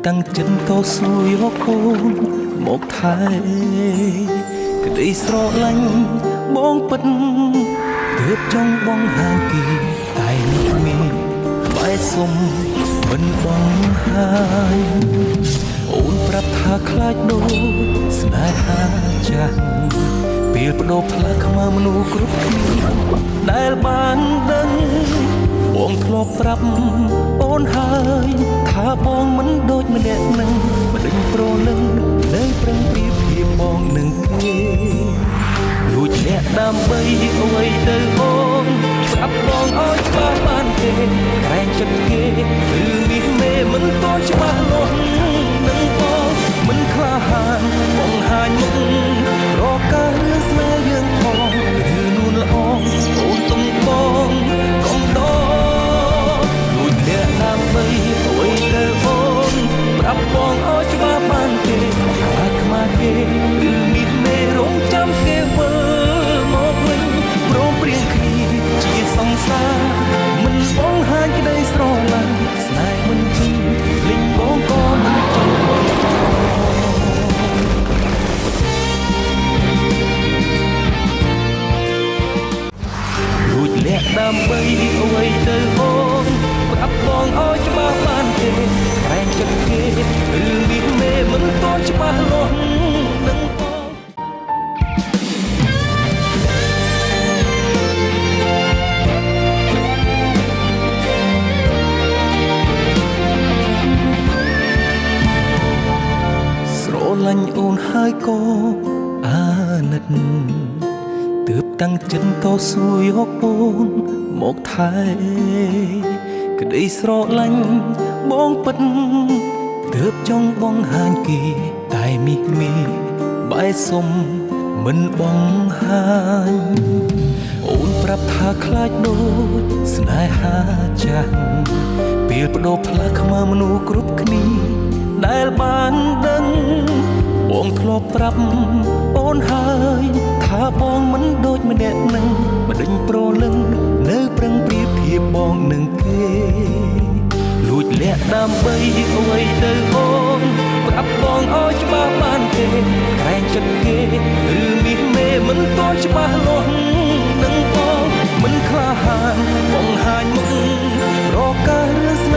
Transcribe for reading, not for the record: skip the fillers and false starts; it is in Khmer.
តាំងចិត្តតស៊ូយកអូនមកថែក្តីស្រឡាញ់បងពិតទើបចង់បងហាងគីតែនេះមានបែសុំមិនបងហាយអូនប្រាប់ថាខ្លាចដូចស្នេហាចាស់ពេលបដូរផ្លាស់ខ្មៅមនុស្សគ្រប់គ្នាដែលបានដឹងបងធ្លាប់ប្រាប់អូនហើយថាបងមិនដូចម្នាក់នឹងមិនដេញប្រលឹងនៅប្រឹងប្រៀបធៀបបងនឹងគេលួចអ្នកដើម្បីអ្វីទៅអូនប្រាប់បងឲ្យច្បាស់បានទេក្រែងចិត្តគេឬមាសមេមិនតច្បាស់លាស់នឹងបងមិនក្លាហានបង្ហាញមុខរកការរឿងស្នេហ៍យើងផងឬនួនល្អអូនទំបងកុំដលួចអ្នកដើម្បីអ្វីទៅអូនប្រាប់បងឲ្យច្បាស់បានទេខ្លាចខ្មាស់គេឬមាសមេរងចាំគេវិលមកវិញព្រមព្រៀងគ្នាជាសង្សារមិនបងហាញក្តីស្រឡាញ់ស្នេហ៍មិនពីលិញបងក៏មិនចង់លួចលាក់ដើម្បីអ្វីទៅអូនប្រាប់បងឲ្យច្បាស់បានទេក្រែងចិត្តគេឬមាសមេមិនតច្បាស់លាស់នឹងបងស្រឡាញ់អូនហើយក៏អាណិតទើបតាំងចិត្តតស៊ូយកអូនមកថែក្តីស្រឡាញ់បងពិតទើបចង់បងហាញគេតែមាសមេបែសុំមិនបងហាញអូនប្រាប់ថាខ្លាចដូចស្នេហាចាស់ពេលបដូរផ្លាស់ខ្មៅមនុស្សគ្រប់គ្នាដែលបានដឹងបងធ្លាប់ប្រាប់អូនហើយថាបងមិនដូចម្នាក់នឹងមិនដេញប្រលឹងនៅប្រឹងប្រៀបធៀបបងនឹងគេលួចលាក់ដើម្បីអ្វីទៅអូនប្រាប់បងឲ្យច្បាស់បានទេក្រែងចិត្តគេឬមាសមេមិនតច្បាស់លាស់នឹងបងមិនក្លាហានបង្ហាញមុខរកការរឿងស្នេ